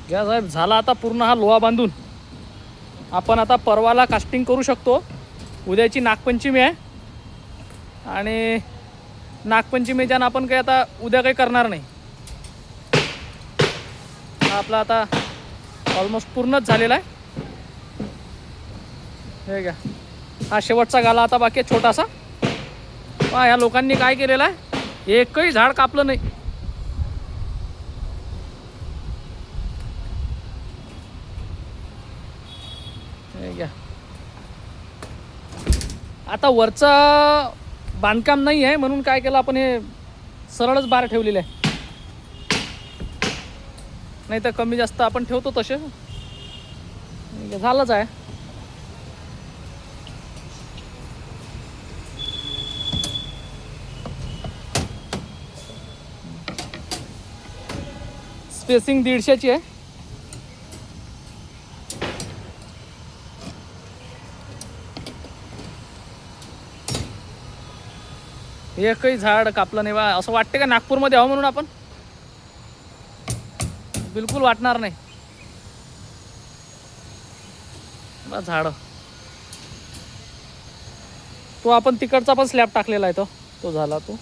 घ्या साहेब, झाला आता पूर्ण हा लोहा बांधून. आपण आता परवाला कास्टिंग करू शकतो. उद्याची नागपंचमी आहे आणि नागपंचमीच्यानं आपण काही आता उद्या काही करणार नाही. हा आपला आता ऑलमोस्ट पूर्णच झालेला आहे. हे घ्या, हा शेवटचा गाला आता बाकी आहे छोटासा. पहा ह्या लोकांनी काय केलेलं आहे, एकही झाड कापलं नाही. हे घ्या, आता वरचं बांधकाम नाही आहे म्हणून काय केलं आपण, हे सरळच बार ठेवलेले आहे. नाही तर कमी जास्त आपण ठेवतो तसे. झालंच आहे. स्पेसिंग 150ची आहे. एकही झाड कापलं नाही बा. असं वाटते का नागपूरमध्ये आहो म्हणून आपण? बिलकुल वाटणार नाही बा. झाड तो आपण तिकडचा पण स्लॅब टाकलेला आहे, तो झाला तो.